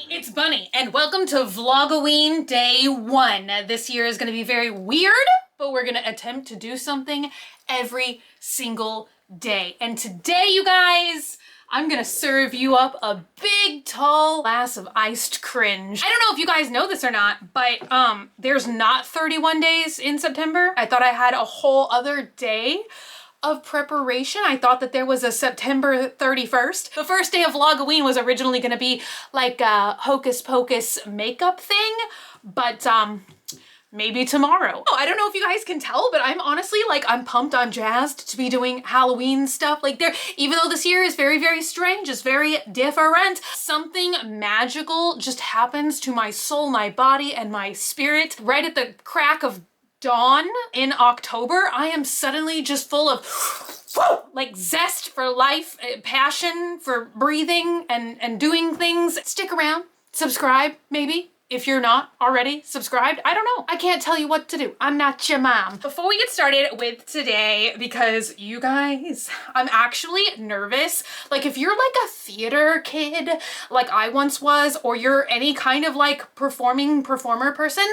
It's Bunny, and welcome to VLOGOWEEN Day 1. This year is going to be very weird, but we're going to attempt to do something every single day. And today, you guys, I'm going to serve you up a big, tall glass of iced cringe. I don't know if you guys know this or not, but there's not 31 days in September. I thought I had a whole other day of preparation. I thought that there was a September 31st. The first day of VLOGOWEEN was originally gonna be like a hocus pocus makeup thing, but maybe tomorrow. Oh, I don't know if you guys can tell, but I'm honestly I'm pumped, I'm jazzed to be doing Halloween stuff. Even though this year is very, very strange, it's very different, something magical just happens to my soul, my body, and my spirit right at the crack of dawn in October. I am suddenly just full of zest for life, passion for breathing and doing things. Stick around, subscribe maybe. If you're not already subscribed, I don't know. I can't tell you what to do. I'm not your mom. Before we get started with today, because you guys, I'm actually nervous. If you're a theater kid, like I once was, or you're any kind of performer person,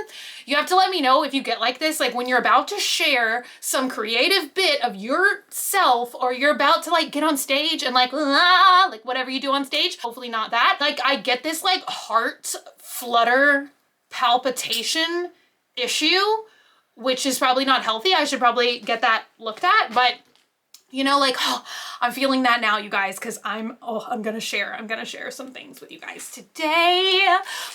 you have to let me know if you get like this, when you're about to share some creative bit of yourself, or you're about to get on stage and whatever you do on stage, hopefully not that. I get this heart flutter palpitation issue, which is probably not healthy. I should probably get that looked at, but you know, I'm feeling that now, you guys, because I'm gonna share some things with you guys today.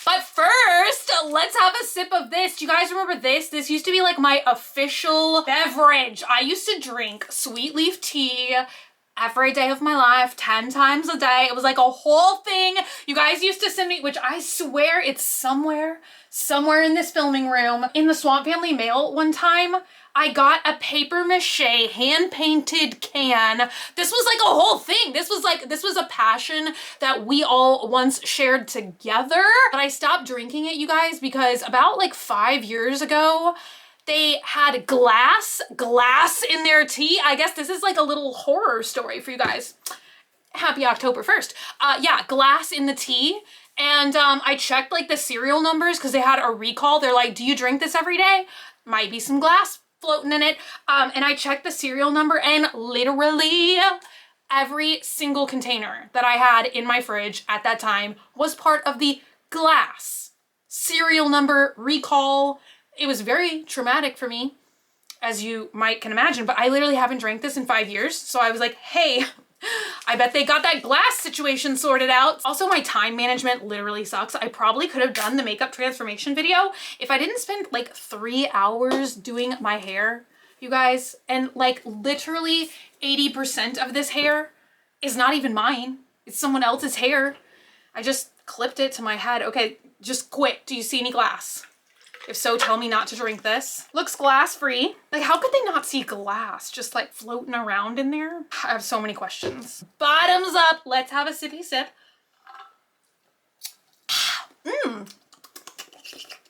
But first, let's have a sip of this. Do you guys remember this? This used to be my official beverage. I used to drink sweet leaf tea every day of my life, 10 times a day. It was a whole thing. You guys used to send me, which I swear it's somewhere in this filming room. In the Swamp Family mail one time, I got a paper mache hand-painted can. This was a whole thing. This was a passion that we all once shared together. But I stopped drinking it, you guys, because about 5 years ago, they had glass in their tea. I guess this is a little horror story for you guys. Happy October 1st. Yeah, glass in the tea. And I checked the serial numbers because they had a recall. They're like, do you drink this every day? Might be some glass floating in it. And I checked the serial number, and literally every single container that I had in my fridge at that time was part of the glass serial number recall. It was very traumatic for me, as you can imagine, but I literally haven't drank this in 5 years. So I was like, hey, I bet they got that glass situation sorted out. Also, my time management literally sucks. I probably could have done the makeup transformation video if I didn't spend 3 hours doing my hair, you guys. And literally 80% of this hair is not even mine. It's someone else's hair. I just clipped it to my head. Okay, just quit. Do you see any glass? If so, tell me not to drink this. Looks glass-free. How could they not see glass just floating around in there? I have so many questions. Bottoms up. Let's have a sippy sip.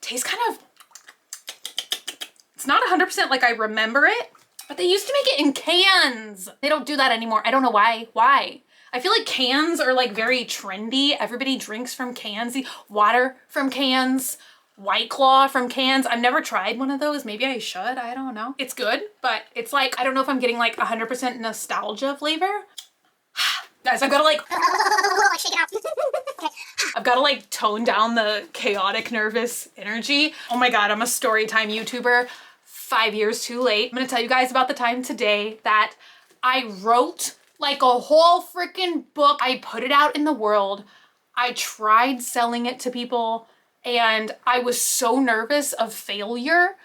Tastes kind of, it's not 100% like I remember it, but they used to make it in cans. They don't do that anymore. I don't know why. Why? I feel like cans are very trendy. Everybody drinks from cans. Water from cans. White Claw from cans. I've never tried one of those. Maybe I should. I don't know. It's good, but it's I don't know if I'm getting 100% nostalgia flavor. Guys, I've got to shake it out. I've got to tone down the chaotic nervous energy. Oh my God, I'm a Storytime YouTuber. 5 years too late. I'm gonna tell you guys about the time today that I wrote a whole freaking book. I put it out in the world. I tried selling it to people, and I was so nervous of failure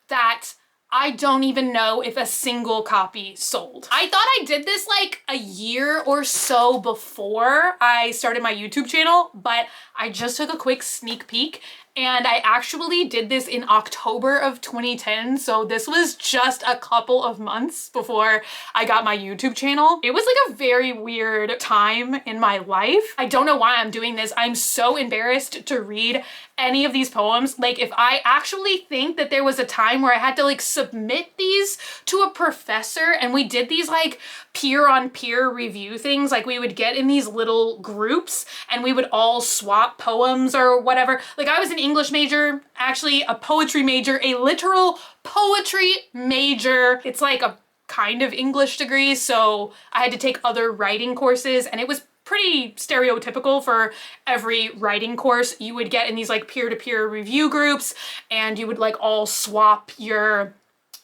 that I don't even know if a single copy sold. I thought I did this a year or so before I started my YouTube channel, but I just took a quick sneak peek and I actually did this in October of 2010, so this was just a couple of months before I got my YouTube channel. It was like a very weird time in my life. I don't know why I'm doing this. I'm so embarrassed to read any of these poems. Like, if I actually think that there was a time where I had to like submit these to a professor, and we did these like peer-on-peer review things, like we would get in these little groups and we would all swap poems or whatever. Like, I was an English major, actually a poetry major, a literal poetry major. It's like a kind of English degree, so I had to take other writing courses, and it was pretty stereotypical for every writing course. You would get in these like peer-to-peer review groups, and you would like all swap your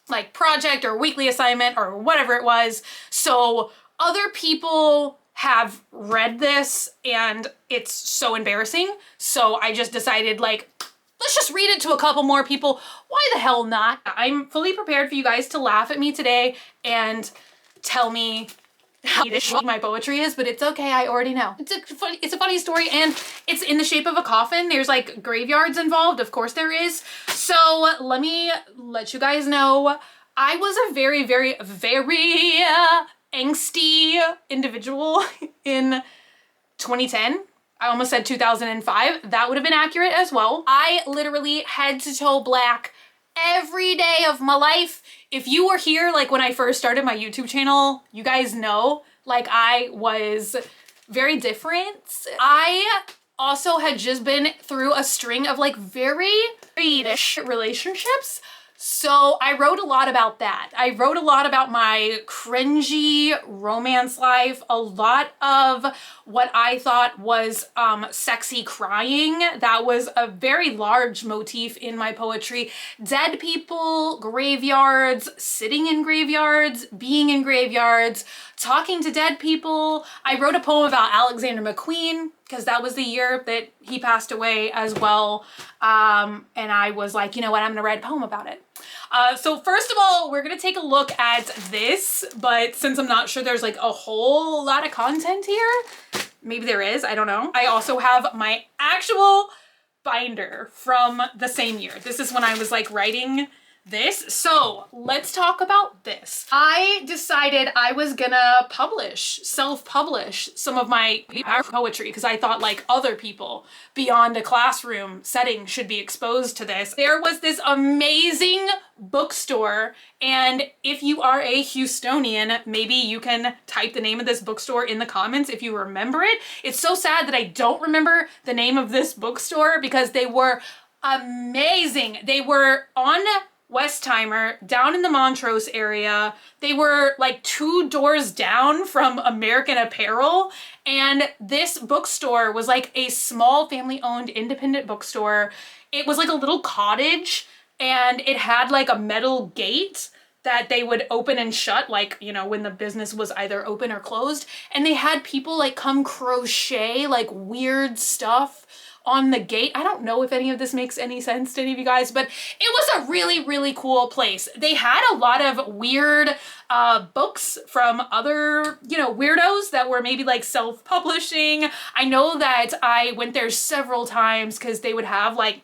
like project or weekly assignment or whatever it was. So other people have read this and it's so embarrassing. So I just decided, like, let's just read it to a couple more people. Why the hell not? I'm fully prepared for you guys to laugh at me today and tell me how my poetry is, but it's okay, I already know. It's a funny story, and it's in the shape of a coffin. There's like graveyards involved, of course there is. So let me let you guys know, I was a very, very, very angsty individual in 2010. I almost said 2005. That would have been accurate as well. I literally head to toe black every day of my life. If you were here, like when I first started my YouTube channel, you guys know, like, I was very different. I also had just been through a string of like very relationships. So I wrote a lot about that. I wrote a lot about my cringy romance life, a lot of what I thought was sexy crying. That was a very large motif in my poetry. Dead people, graveyards, sitting in graveyards, being in graveyards, talking to dead people. I wrote a poem about Alexander McQueen, because that was the year that he passed away as well. And I was like, you know what, I'm gonna write a poem about it. So first of all, we're gonna take a look at this, but since I'm not sure there's like a whole lot of content here, maybe there is, I don't know. I also have my actual binder from the same year. This is when I was like writing this. So let's talk about this. I decided I was gonna self-publish some of my poetry, because I thought like other people beyond a classroom setting should be exposed to this. There was this amazing bookstore, and if you are a Houstonian, maybe you can type the name of this bookstore in the comments if you remember it. It's so sad that I don't remember the name of this bookstore, because they were amazing. They were on Westheimer, down in the Montrose area. They were like 2 doors down from American Apparel, and this bookstore was like a small family-owned independent bookstore. It was like a little cottage, and it had like a metal gate that they would open and shut, like, you know, when the business was either open or closed. And they had people like come crochet like weird stuff on the gate. I don't know if any of this makes any sense to any of you guys, but it was a really, really cool place. They had a lot of weird books from other, you know, weirdos that were maybe like self-publishing. I know that I went there several times because they would have like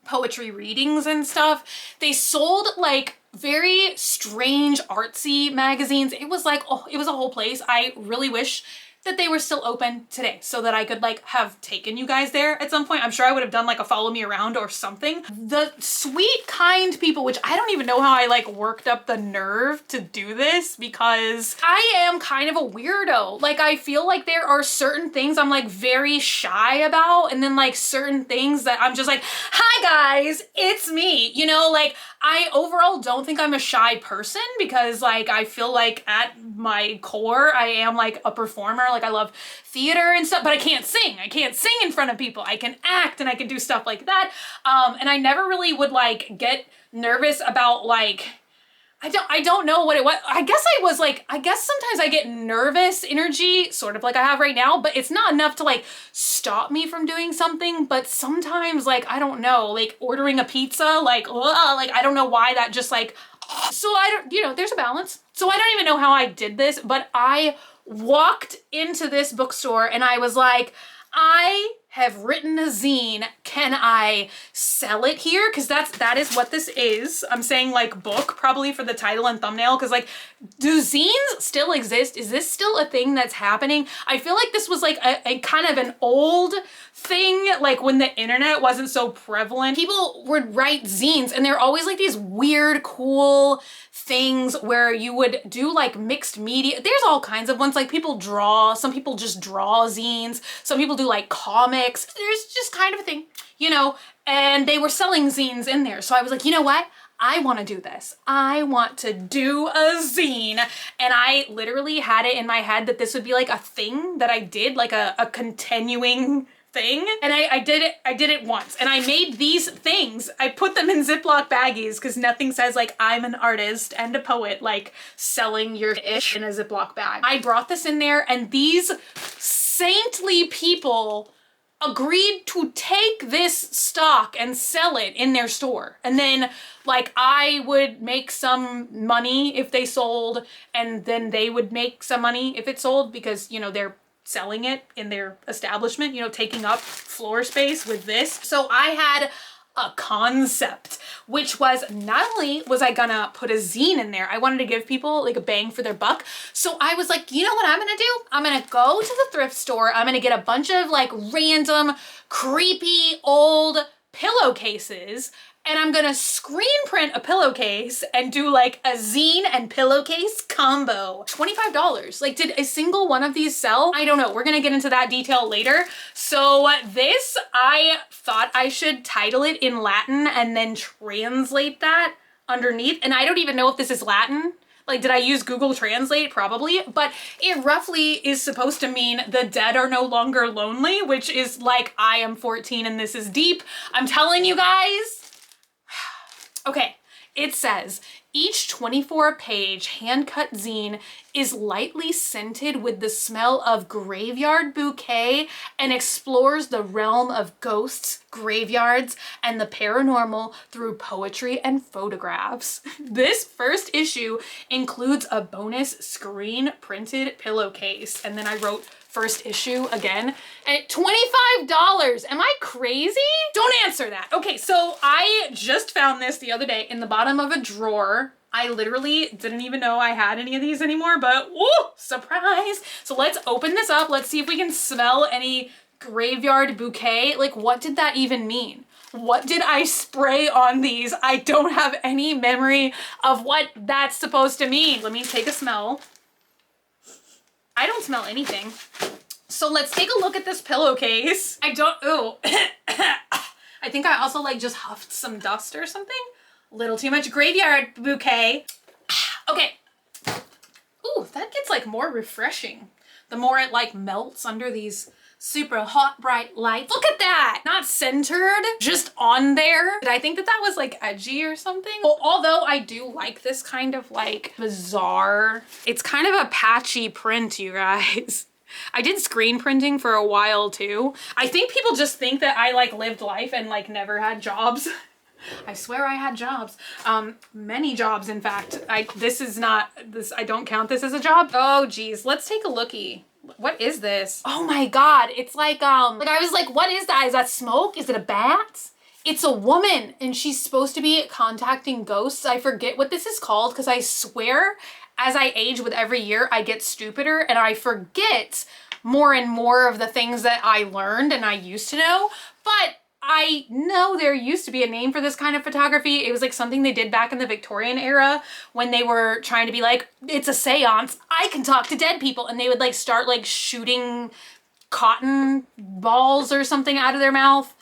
poetry readings and stuff. They sold like very strange artsy magazines. It was like, oh, it was a whole place. I really wish that they were still open today so that I could like have taken you guys there at some point. I'm sure I would have done like a follow me around or something. The sweet, kind people, which I don't even know how I like worked up the nerve to do this, because I am kind of a weirdo. Like, I feel like there are certain things I'm like very shy about, and then like certain things that I'm just like, hi guys, it's me. You know, like, I overall don't think I'm a shy person, because like I feel like at my core I am like a performer. Like, I love theater and stuff, but I can't sing. I can't sing in front of people. I can act and I can do stuff like that. And I never really would like get nervous about like, I don't know what it was. I guess sometimes I get nervous energy, sort of like I have right now, but it's not enough to like stop me from doing something. But sometimes, like, I don't know, like ordering a pizza, like, ugh, like, I don't know why that just like, so I don't, you know, there's a balance. So I don't even know how I did this, but I walked into this bookstore and I was like, I have written a zine. Can I sell it here? Because that is what this is. I'm saying like book probably for the title and thumbnail, because like, do zines still exist? Is this still a thing that's happening? I feel like this was like a kind of an old thing, like when the internet wasn't so prevalent. People would write zines and they're always like these weird, cool things where you would do like mixed media. There's all kinds of ones, like people draw, some people just draw zines, some people do like comics. There's just kind of a thing, you know, and they were selling zines in there. So I was like, you know what? I want to do this. I want to do a zine. And I literally had it in my head that this would be like a thing that I did, like a continuing thing. And I did it once. And I made these things. I put them in Ziploc baggies because nothing says like I'm an artist and a poet like selling your ish in a Ziploc bag. I brought this in there and these saintly people agreed to take this stock and sell it in their store. And then like I would make some money if they sold, and then they would make some money if it sold, because, you know, they're selling it in their establishment, you know, taking up floor space with this. So I had a concept, which was not only was I gonna put a zine in there, I wanted to give people like a bang for their buck. So I was like, you know what I'm gonna do? I'm gonna go to the thrift store. I'm gonna get a bunch of like random, creepy, old pillowcases, and I'm gonna screen print a pillowcase and do like a zine and pillowcase combo. $25. Like, did a single one of these sell? I don't know. We're gonna get into that detail later. So this, I thought I should title it in Latin and then translate that underneath. And I don't even know if this is Latin. Like, did I use Google Translate? Probably. But it roughly is supposed to mean the dead are no longer lonely, which is like, I am 14 and this is deep. I'm telling you guys. Okay, it says, each 24-page hand-cut zine is lightly scented with the smell of graveyard bouquet and explores the realm of ghosts, graveyards, and the paranormal through poetry and photographs. This first issue includes a bonus screen-printed pillowcase. And then I wrote first issue again at $25. Am I crazy? Don't answer that. Okay, so I just found this the other day in the bottom of a drawer. I literally didn't even know I had any of these anymore, but whoa, surprise. So let's open this up. Let's see if we can smell any graveyard bouquet. Like, what did that even mean? What did I spray on these? I don't have any memory of what that's supposed to mean. Let me take a smell. I don't smell anything. So let's take a look at this pillowcase. I don't, ooh. I think I also like just huffed some dust or something. A little too much graveyard bouquet. Okay. Ooh, that gets like more refreshing. The more it like melts under these super hot, bright lights. Look at that! Not centered, just on there. Did I think that that was like edgy or something? Well, although I do like this kind of like bizarre, it's kind of a patchy print, you guys. I did screen printing for a while too. I think people just think that I like lived life and like never had jobs. I swear I had jobs. Many jobs, in fact. I don't count this as a job. Oh geez, let's take a lookie. What is this? Oh my God, it's like I was like, what is that? Is that smoke? Is it a bat? It's a woman and she's supposed to be contacting ghosts. I forget what this is called because I swear as I age with every year, I get stupider and I forget more and more of the things that I learned and I used to know. But I know there used to be a name for this kind of photography. It was like something they did back in the Victorian era when they were trying to be like, it's a seance, I can talk to dead people. And they would like start like shooting cotton balls or something out of their mouth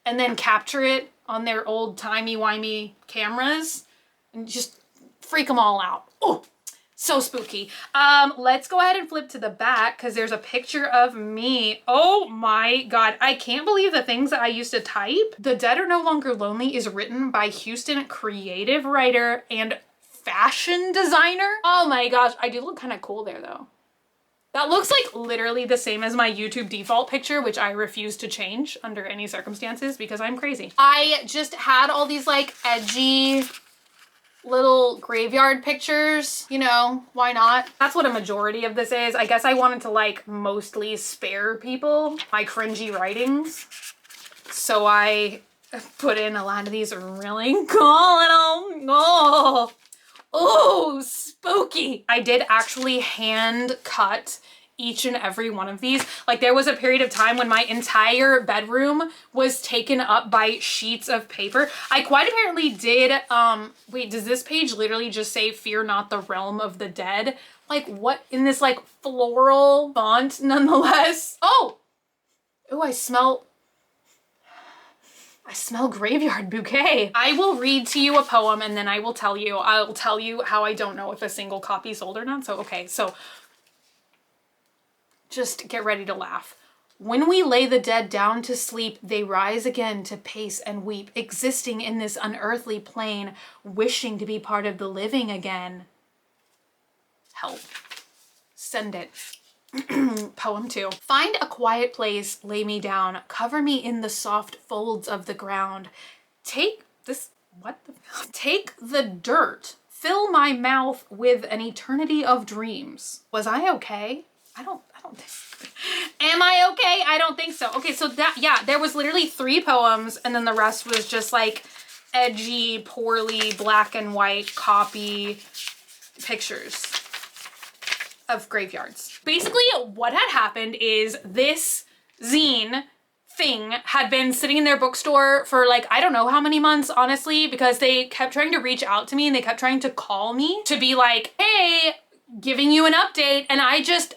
and then capture it on their old timey-wimey cameras and just freak them all out. Oh, so spooky. Let's go ahead and flip to the back because there's a picture of me. Oh my God. I can't believe the things that I used to type. The Dead Are No Longer Lonely is written by Houston creative writer and fashion designer. Oh my gosh. I do look kind of cool there though. That looks like literally the same as my YouTube default picture, which I refuse to change under any circumstances because I'm crazy. I just had all these like edgy little graveyard pictures, you know, why not? That's what a majority of this is. I guess I wanted to like mostly spare people my cringy writings. So I put in a lot of these really cool little, oh, spooky. I did actually hand cut each and every one of these. Like there was a period of time when my entire bedroom was taken up by sheets of paper. I quite apparently did, wait, does this page literally just say fear not the realm of the dead? Like what in this like floral font nonetheless? Oh, I smell graveyard bouquet. I will read to you a poem and then I'll tell you how I don't know if a single copy sold or not. So, okay, so just get ready to laugh. When we lay the dead down to sleep, they rise again to pace and weep, existing in this unearthly plane, wishing to be part of the living again. Help. Send it. Poem 2. Find a quiet place, lay me down, cover me in the soft folds of the ground. Take the dirt, fill my mouth with an eternity of dreams. Was I okay? I don't think. Am I okay? I don't think so. Okay, so that, yeah, there was literally 3 poems and then the rest was just like edgy, poorly black and white copy pictures of graveyards. Basically what had happened is this zine thing had been sitting in their bookstore for like, I don't know how many months, honestly, because they kept trying to reach out to me and they kept trying to call me to be like, hey, giving you an update. And I just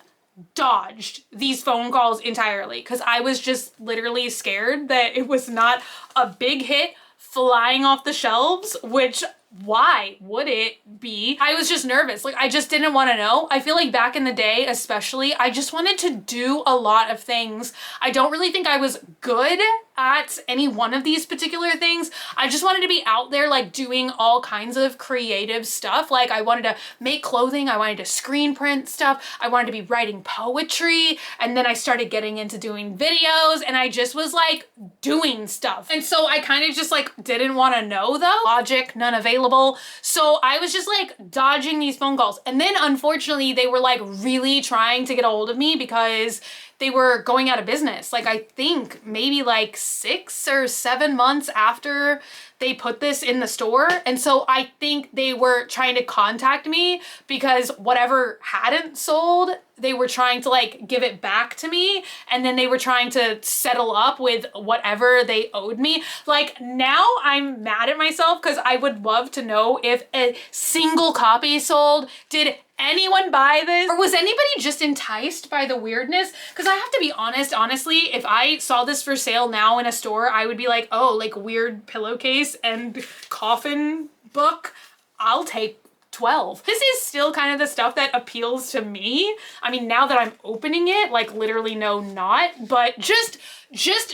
dodged these phone calls entirely because I was just literally scared that it was not a big hit flying off the shelves, which why would it be? I was just nervous. Like I just didn't want to know. I feel like back in the day, especially, I just wanted to do a lot of things. I don't really think I was good at any one of these particular things. I just wanted to be out there like doing all kinds of creative stuff. Like I wanted to make clothing. I wanted to screen print stuff. I wanted to be writing poetry. And then I started getting into doing videos and I just was like doing stuff. And so I kind of just like didn't want to know though. Logic, none available. So I was just like dodging these phone calls. And then unfortunately they were like really trying to get a hold of me because they were going out of business. Like I think maybe like 6 or 7 months after they put this in the store. And so I think they were trying to contact me because whatever hadn't sold, they were trying to like give it back to me. And then they were trying to settle up with whatever they owed me. Like now I'm mad at myself because I would love to know if a single copy sold. Did anyone buy this? Or was anybody just enticed by the weirdness? Because I have to be honest, honestly, if I saw this for sale now in a store, I would be like, oh, like weird pillowcase and coffin book, I'll take 12. This is still kind of the stuff that appeals to me. I mean, now that I'm opening it, like literally no, not, but just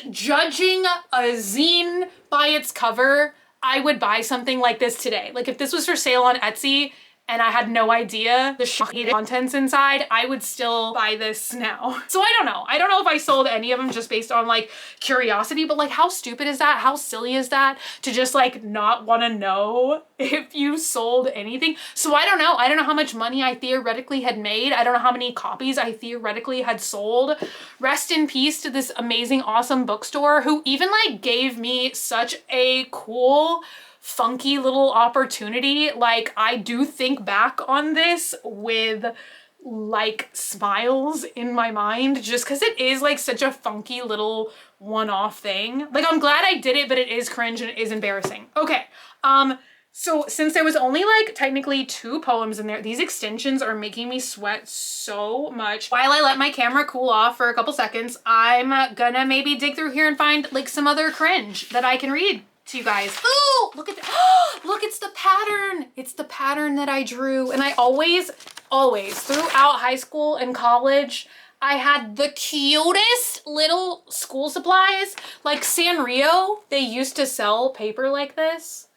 judging a zine by its cover, I would buy something like this today. Like if this was for sale on Etsy, and I had no idea the shocking contents inside, I would still buy this now. So I don't know. I don't know if I sold any of them just based on like curiosity, but like how stupid is that? How silly is that to just like not want to know if you sold anything? So I don't know. I don't know how much money I theoretically had made. I don't know how many copies I theoretically had sold. Rest in peace to this amazing, awesome bookstore who even like gave me such a cool, funky little opportunity. Like I do think back on this with like smiles in my mind just because it is like such a funky little one-off thing. Like I'm glad I did it, but it is cringe and it is embarrassing. Okay, so since there was only like technically 2 poems in there, these extensions are making me sweat so much. While I let my camera cool off for a couple seconds, I'm gonna maybe dig through here and find like some other cringe that I can read to you guys. Ooh, look at that. Look, it's the pattern. It's the pattern that I drew. And I always throughout high school and college, I had the cutest little school supplies. Like Sanrio, they used to sell paper like this.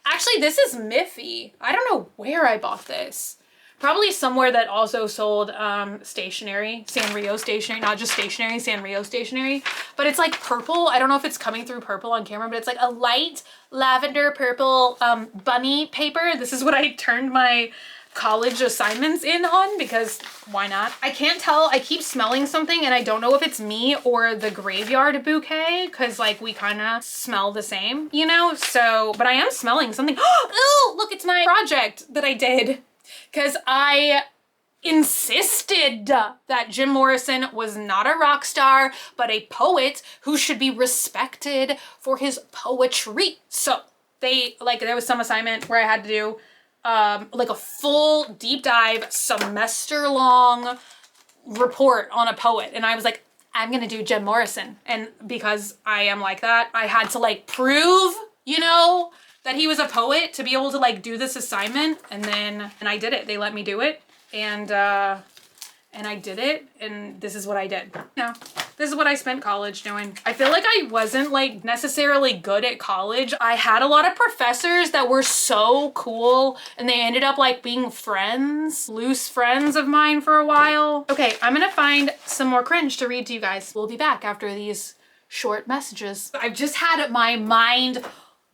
Actually, this is Miffy. I don't know where I bought this, Probably somewhere that also sold stationery, Sanrio stationery, not just stationery, Sanrio stationery. But it's like purple. I don't know if it's coming through purple on camera, but it's like a light lavender purple bunny paper. This is what I turned my college assignments in on because why not? I can't tell. I keep smelling something and I don't know if it's me or the graveyard bouquet because like we kind of smell the same, you know? So, but I am smelling something. Oh, look, it's my project that I did because I insisted that Jim Morrison was not a rock star, but a poet who should be respected for his poetry. So there was some assignment where I had to do like a full deep dive semester long report on a poet. And I was like, I'm gonna do Jim Morrison. And because I am like that, I had to like prove, you know, that he was a poet to be able to like do this assignment. And I did it. They let me do it. And I did it, and this is what I did. You know, this is what I spent college doing. I feel like I wasn't like necessarily good at college. I had a lot of professors that were so cool, and they ended up like being friends, loose friends of mine for a while. Okay, I'm gonna find some more cringe to read to you guys. We'll be back after these short messages. I've just had my mind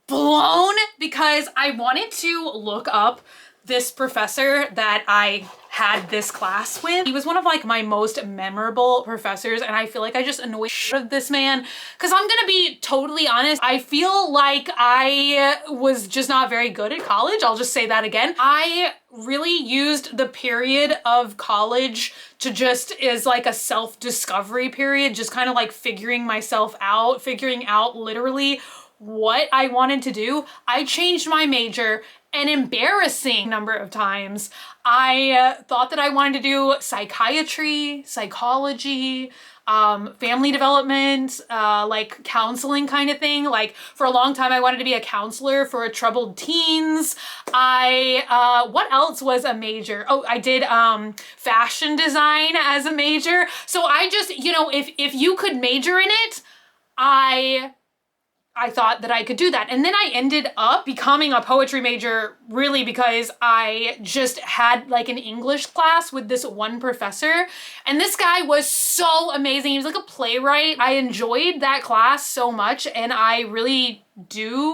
blown because I wanted to look up this professor that I had this class with. He was one of like my most memorable professors, and I feel like I just annoyed shit of this man because I'm gonna be totally honest. I feel like I was just not very good at college. I'll just say that again. I really used the period of college to just as like a self-discovery period, just kind of like figuring myself out, figuring out literally what I wanted to do. I changed my major an embarrassing number of times. I thought that I wanted to do psychiatry, psychology, family development, like counseling kind of thing. Like for a long time, I wanted to be a counselor for troubled teens. What else was a major? Oh, I did fashion design as a major. So I just, you know, if you could major in it, I thought that I could do that. And then I ended up becoming a poetry major really because I just had like an English class with this one professor. And this guy was so amazing. He was like a playwright. I enjoyed that class so much, and I really did.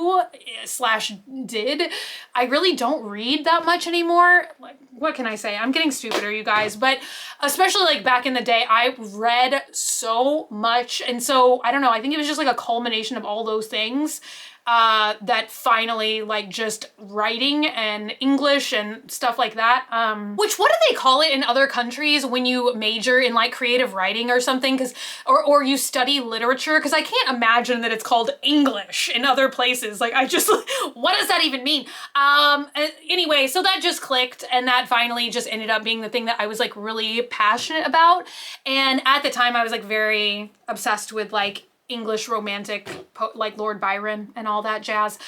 I really don't read that much anymore. Like, what can I say? I'm getting stupider, you guys. But especially like back in the day, I read so much. And so, I don't know, I think it was just like a culmination of all those things that finally like just writing and English and stuff like that. Which, what do they call it in other countries when you major in like creative writing or something? Or you study literature? Because I can't imagine that it's called English in other places. Like I just, what does that even mean? Anyway, so that just clicked, and that finally just ended up being the thing that I was like really passionate about. And at the time I was like very obsessed with like English romantic, like Lord Byron and all that jazz.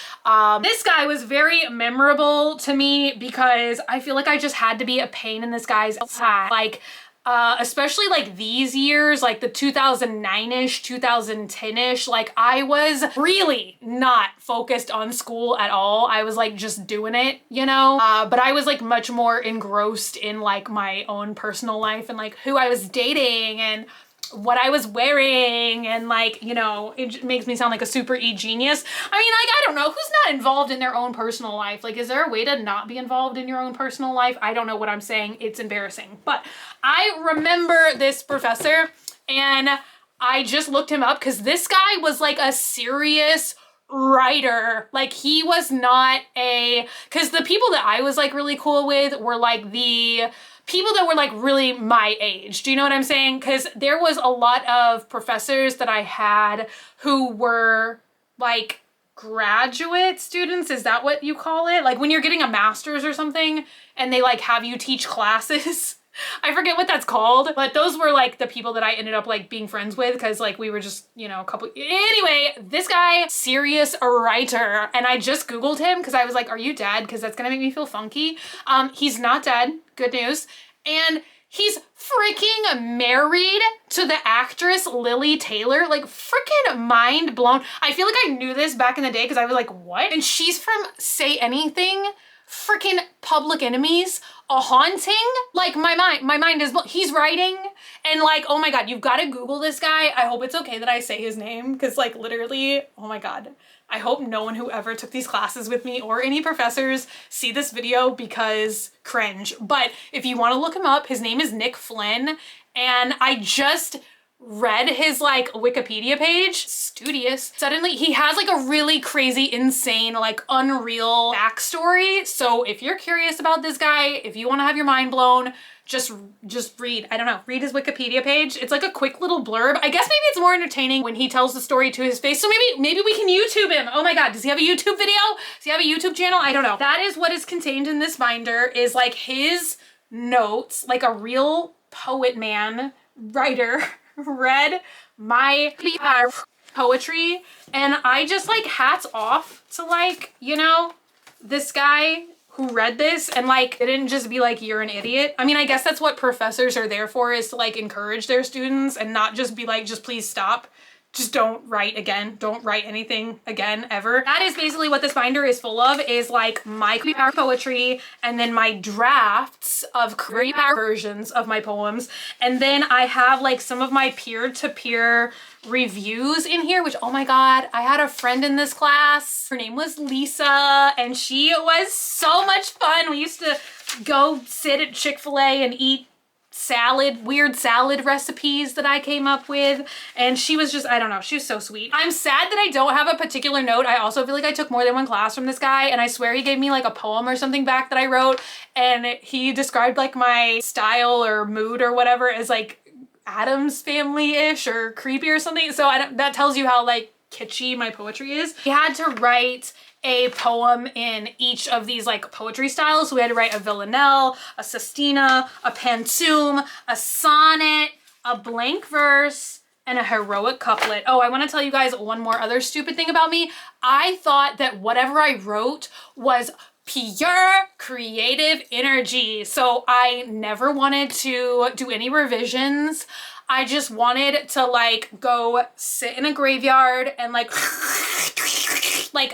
This guy was very memorable to me because I feel like I just had to be a pain in this guy's eye. Like, especially like these years, like the 2009-ish, 2010-ish, like I was really not focused on school at all. I was like just doing it, you know? But I was like much more engrossed in like my own personal life and like who I was dating and what I was wearing, and like, you know, it makes me sound like a super e-genius. I mean, like, I don't know, who's not involved in their own personal life? Like, is there a way to not be involved in your own personal life? I don't know what I'm saying. It's embarrassing. But I remember this professor, and I just looked him up because this guy was like a serious writer. Like he was not because the people that I was like really cool with were like the people that were like really my age. Do you know what I'm saying? Because there was a lot of professors that I had who were like graduate students. Is that what you call it? Like when you're getting a master's or something and they like have you teach classes. I forget what that's called, but those were like the people that I ended up like being friends with because like we were just, you know, anyway, this guy, serious writer. And I just Googled him because I was like, are you dead? Because that's gonna make me feel funky. He's not dead, good news. And he's freaking married to the actress Lily Taylor. Like freaking mind blown. I feel like I knew this back in the day because I was like, what? And she's from Say Anything freaking Public Enemies, A Haunting. Like my mind is, he's writing and like, oh my God, you've got to Google this guy. I hope it's okay that I say his name because like literally, oh my God. I hope no one who ever took these classes with me or any professors see this video because cringe. But if you want to look him up, his name is Nick Flynn. And I just read his like Wikipedia page, studious. Suddenly he has like a really crazy, insane, like unreal backstory. So if you're curious about this guy, if you want to have your mind blown, just read, I don't know, read his Wikipedia page. It's like a quick little blurb. I guess maybe it's more entertaining when he tells the story to his face. So maybe we can YouTube him. Oh my God, does he have a YouTube video? Does he have a YouTube channel? I don't know. That is what is contained in this binder, is like his notes, like a real poet man, writer, read my poetry. And I just like hats off to like, you know, this guy who read this and like didn't just be like, you're an idiot. I mean, I guess that's what professors are there for, is to like encourage their students and not just be like, just please stop. Just don't write again. Don't write anything again, ever. That is basically what this binder is full of, is like my poetry and then my drafts of versions of my poems. And then I have like some of my peer-to-peer reviews in here, which, oh my God, I had a friend in this class. Her name was Lisa and she was so much fun. We used to go sit at Chick-fil-A and eat salad, weird salad recipes that I came up with. And she was just, I don't know, she was so sweet. I'm sad that I don't have a particular note. I also feel like I took more than one class from this guy, and I swear he gave me like a poem or something back that I wrote, and he described like my style or mood or whatever as like Addams Family-ish or creepy or something. So that tells you how like kitschy my poetry is. He had to write a poem in each of these like poetry styles. So we had to write a villanelle, a sestina, a pantoum, a sonnet, a blank verse, and a heroic couplet. Oh, I want to tell you guys one more other stupid thing about me. I thought that whatever I wrote was pure creative energy. So I never wanted to do any revisions. I just wanted to like go sit in a graveyard and like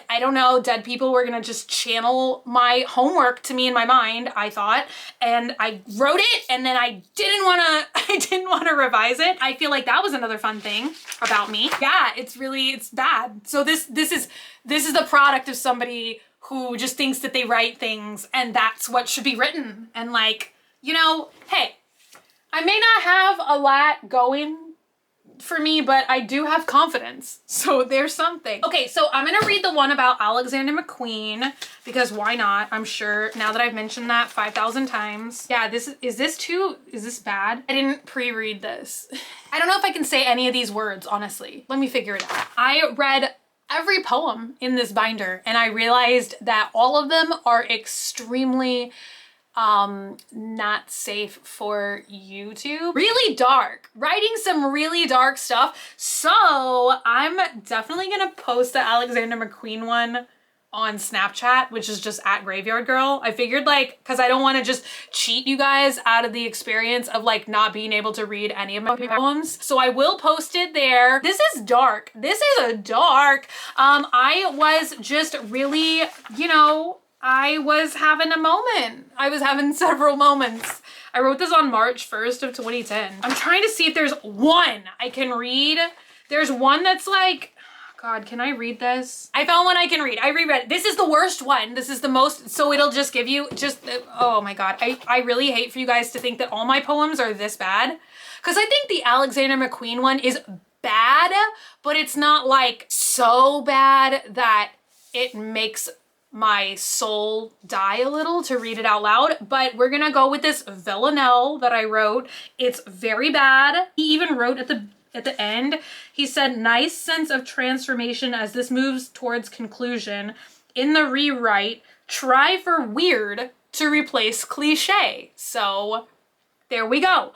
I don't know, dead people were gonna just channel my homework to me in my mind, I thought. And I wrote it and then I didn't wanna revise it. I feel like that was another fun thing about me. Yeah, it's bad. So this is the product of somebody who just thinks that they write things and that's what should be written. And like, you know, hey, I may not have a lot going for me, but I do have confidence. So there's something. Okay, so I'm gonna read the one about Alexander McQueen because why not? I'm sure now that I've mentioned that 5,000 times. Yeah, is this bad? I didn't pre-read this. I don't know if I can say any of these words, honestly. Let me figure it out. I read every poem in this binder and I realized that all of them are extremely not safe for YouTube. Really dark, writing some really dark stuff. So I'm definitely gonna post the Alexander McQueen one on Snapchat, which is just at Graveyard Girl. I figured like, cause I don't want to just cheat you guys out of the experience of like not being able to read any of my poems. So I will post it there. This is dark. This is a dark. I was just really, you know, I was having a moment. I was having several moments. I wrote this on March 1st of 2010. I'm trying to see if there's one I can read. There's one that's like, God, can I read this? I found one I can read. I reread it. This is the worst one. This is the most, so it'll just give you just, oh my God. I really hate for you guys to think that all my poems are this bad. Because I think the Alexander McQueen one is bad, but it's not like so bad that it makes my soul die a little to read it out loud. But we're gonna go with this villanelle that I wrote. It's very bad. He even wrote at the end, he said, nice sense of transformation as this moves towards conclusion. In the rewrite, try for weird to replace cliche. So there we go.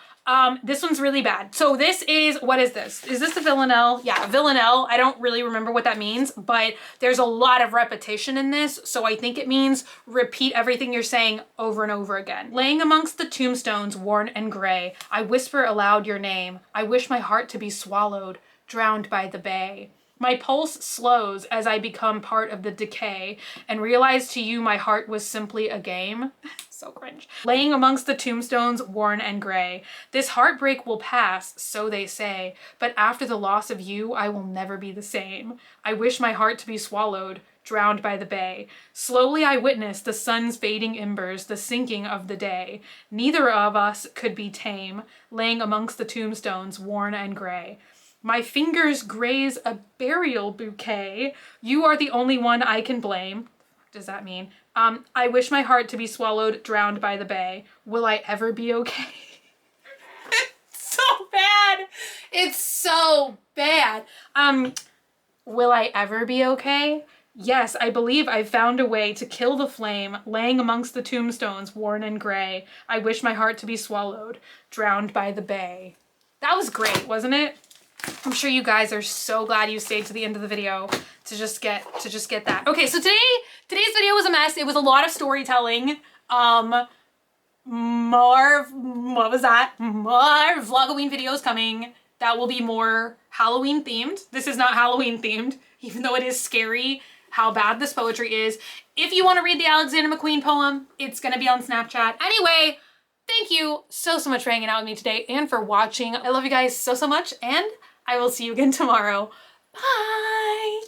This one's really bad. So this is, what is this? Is this a villanelle? Yeah, villanelle. I don't really remember what that means, but there's a lot of repetition in this. So I think it means repeat everything you're saying over and over again. Laying amongst the tombstones, worn and gray, I whisper aloud your name. I wish my heart to be swallowed, drowned by the bay. My pulse slows as I become part of the decay and realize to you my heart was simply a game. So cringe. Laying amongst the tombstones worn and gray. This heartbreak will pass, so they say, but after the loss of you, I will never be the same. I wish my heart to be swallowed, drowned by the bay. Slowly I witnessed the sun's fading embers, the sinking of the day. Neither of us could be tame, laying amongst the tombstones worn and gray. My fingers graze a burial bouquet. You are the only one I can blame. What does that mean? I wish my heart to be swallowed, drowned by the bay. Will I ever be okay? So bad. It's so bad. Will I ever be okay? Yes, I believe I've found a way to kill the flame, laying amongst the tombstones worn and gray. I wish my heart to be swallowed, drowned by the bay. That was great, wasn't it? I'm sure you guys are so glad you stayed to the end of the video to just get that. Okay, so today's video was a mess. It was a lot of storytelling. What was that? More Vlogoween videos coming that will be more Halloween themed. This is not Halloween themed, even though it is scary how bad this poetry is. If you want to read the Alexander McQueen poem, it's gonna be on Snapchat. Anyway, thank you so much for hanging out with me today and for watching. I love you guys so much, and I will see you again tomorrow. Bye!